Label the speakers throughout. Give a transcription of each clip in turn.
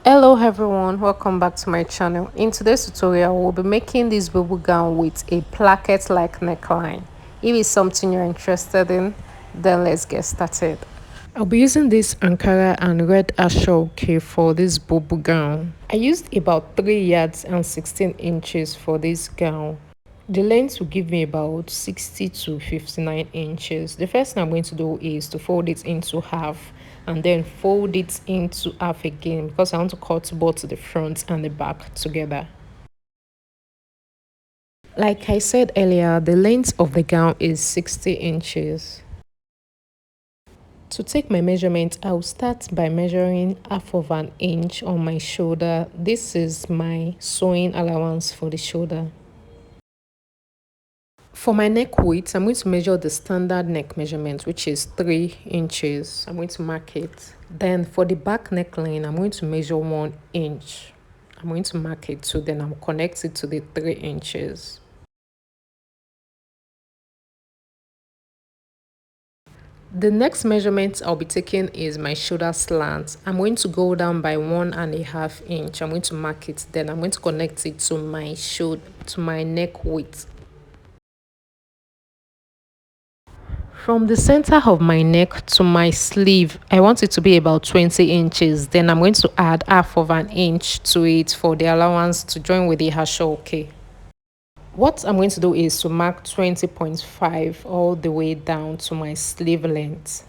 Speaker 1: Hello everyone, welcome back to my channel. In today's tutorial, we'll be making this bubble gown with a placket like neckline. If it's something you're interested in, then let's get started. I'll be using this Ankara and red ashoke for this bubble gown. I used about 3 yards and 16 inches for this gown. The length will give me about 60 to 59 inches. The first thing I'm going to do is to fold it into half and then fold it into half again because I want to cut both the front and the back together. Like I said earlier, the length of the gown is 60 inches. To take my measurement, I'll start by measuring half of an inch on my shoulder. This is my sewing allowance for the shoulder. For my neck width, I'm going to measure the standard neck measurement, which is 3 inches. I'm going to mark it. Then for the back neckline, I'm going to measure 1 inch. I'm going to mark it too, then I'll connect it to the 3 inches. The next measurement I'll be taking is my shoulder slant. I'm going to go down by 1.5 inch. I'm going to mark it, then I'm going to connect it to my neck width. From the center of my neck to my sleeve, I want it to be about 20 inches. Then I'm going to add half of an inch to it for the allowance to join with the hashoke. What I'm going to do is to mark 20.5 all the way down to my sleeve length.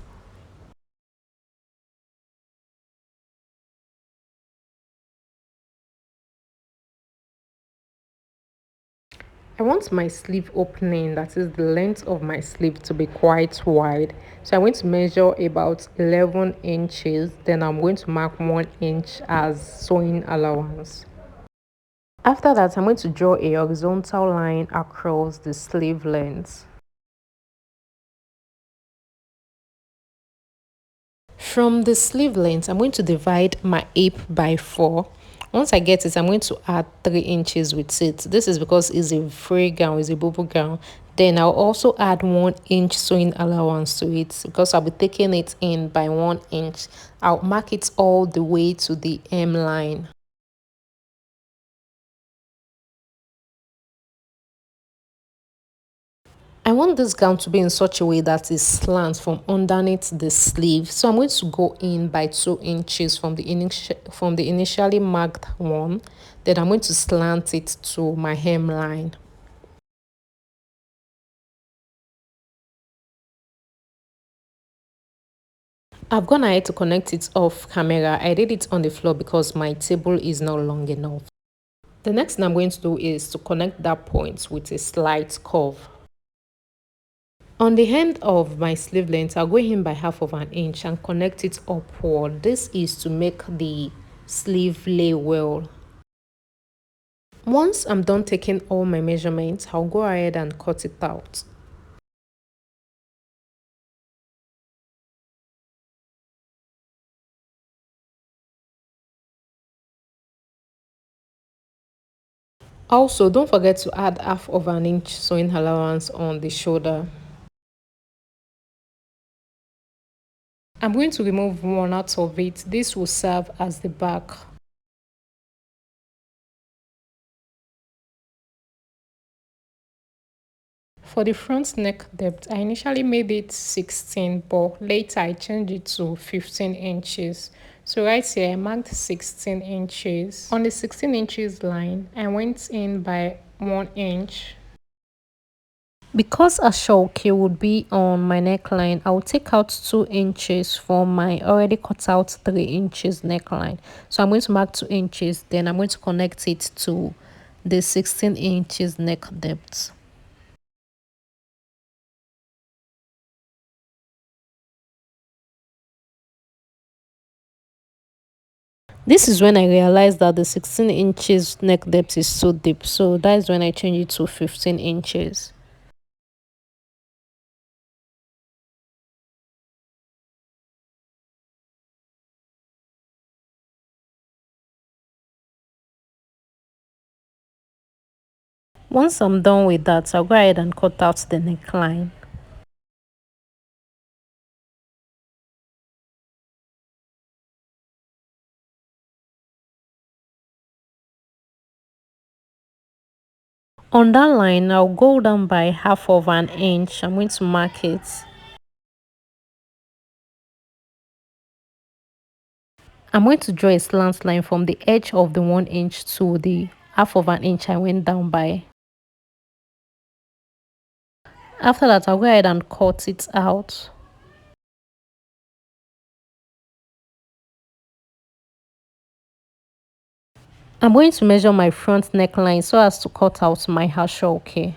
Speaker 1: I want my sleeve opening, that is the length of my sleeve, to be quite wide. So I'm going to measure about 11 inches. Then I'm going to mark 1 inch as sewing allowance. After that, I'm going to draw a horizontal line across the sleeve length. From the sleeve length, I'm going to divide my hip by 4. Once I get it, I'm going to add 3 inches with it. This is because it's a free gown, it's a bubble gown. Then I'll also add 1 inch sewing allowance to it because I'll be taking it in by 1 inch. I'll mark it all the way to the hem line. I want this gown to be in such a way that it slants from underneath the sleeve. So I'm going to go in by 2 inches from the initially marked one. Then I'm going to slant it to my hemline. I've gone ahead to connect it off camera. I did it on the floor because my table is not long enough. The next thing I'm going to do is to connect that point with a slight curve. On the end of my sleeve length, I'll go in by half of an inch and connect it upward. This is to make the sleeve lay well. Once I'm done taking all my measurements, I'll go ahead and cut it out. Also, don't forget to add half of an inch sewing allowance on the shoulder. I'm going to remove one out of it. This will serve as the back. For the front neck depth, I initially made it 16, but later I changed it to 15 inches. So right here, I marked 16 inches. On the 16 inches line, I went in by 1 inch. Because a shoulder would be on my neckline, I'll take out 2 inches from my already cut out 3 inches neckline. So I'm going to mark 2 inches, then I'm going to connect it to the 16 inches neck depth. This is when I realized that the 16 inches neck depth is so deep, so that is when I changed it to 15 inches. Once I'm done with that, I'll go ahead and cut out the neckline. On that line, I'll go down by half of an inch. I'm going to mark it. I'm going to draw a slant line from the edge of the 1 inch to the half of an inch I went down by. After that, I'll go ahead and cut it out. I'm going to measure my front neckline so as to cut out my hashoke.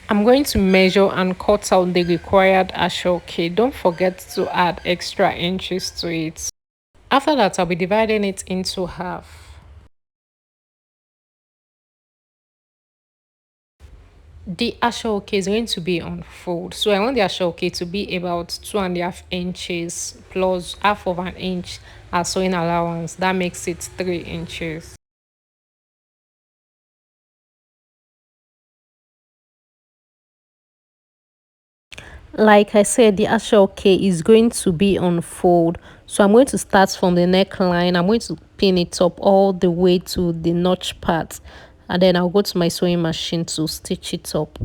Speaker 1: I'm going to measure and cut out the required hashoke. Don't forget to add extra inches to it. After that, I'll be dividing it into half. The ashoke is going to be on fold, so I want the ashoke to be about 2.5 inches plus half of an inch as sewing allowance. That makes it 3 inches. Like I said, the ashoke is going to be on fold, so I'm going to start from the neckline. I'm going to pin it up all the way to the notch part, and then I'll go to my sewing machine to stitch it up.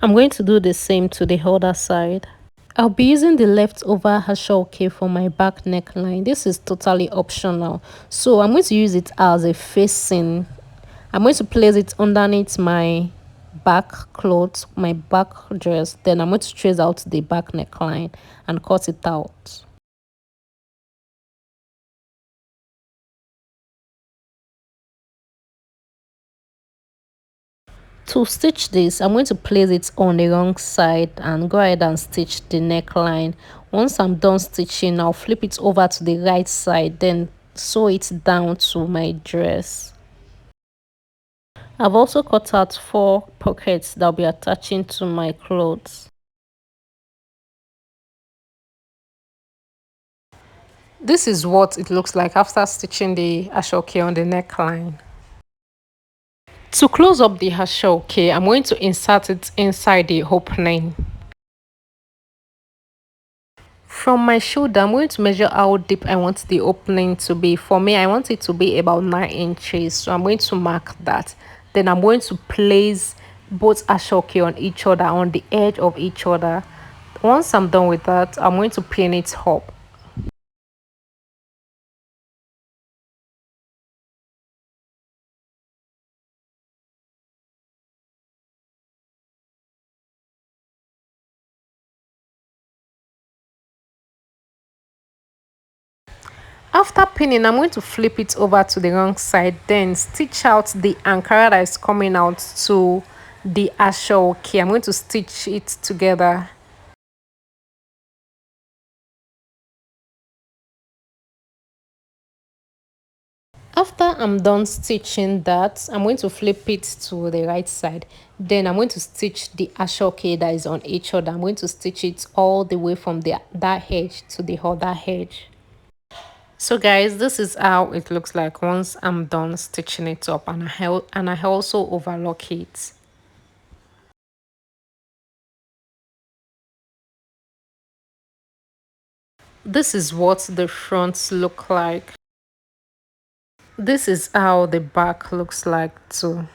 Speaker 1: I'm going to do the same to the other side. I'll be using the leftover hashoke for my back neckline. This is totally optional, so I'm going to use it as a facing. I'm going to place it underneath my back clothes, my back dress. Then I'm going to trace out the back neckline and cut it out. To stitch this, I'm going to place it on the wrong side and go ahead and stitch the neckline. Once I'm done stitching, I'll flip it over to the right side, then sew it down to my dress. I've also cut out 4 pockets that I'll be attaching to my clothes. This is what it looks like after stitching the hashoke on the neckline. To close up the hashoke, I'm going to insert it inside the opening. From my shoulder, I'm going to measure how deep I want the opening to be. For me, I want it to be about 9 inches, so I'm going to mark that. Then I'm going to place both hashoke on each other, on the edge of each other. Once I'm done with that, I'm going to pin it up. After pinning, I'm going to flip it over to the wrong side, then stitch out the ankara that is coming out to the hashoke. I'm going to stitch it together. After I'm done stitching that, I'm going to flip it to the right side. Then I'm going to stitch the hashoke that is on each other. I'm going to stitch it all the way from that edge to the other edge. So guys, this is how it looks like once I'm done stitching it up, and I also overlock it. This is what the fronts look like. This is how the back looks like too.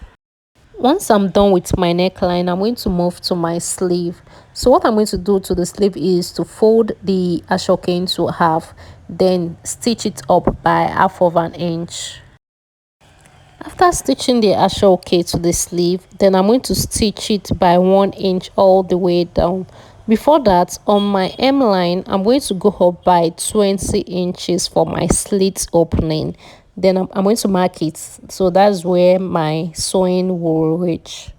Speaker 1: Once I'm done with my neckline, I'm going to move to my sleeve. So what I'm going to do to the sleeve is to fold the hashoke into half, then stitch it up by half of an inch. After stitching the hashoke to the sleeve, then I'm going to stitch it by 1 inch all the way down. Before that, on my hemline, I'm going to go up by 20 inches for my slit opening. Then I'm going to mark it, so that's where my sewing will reach.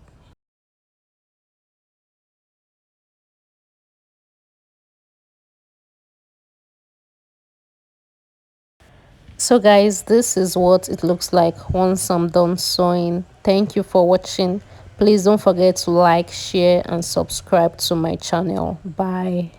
Speaker 1: So guys, this is what it looks like once I'm done sewing. Thank you for watching. Please don't forget to like, share and subscribe to my channel. Bye.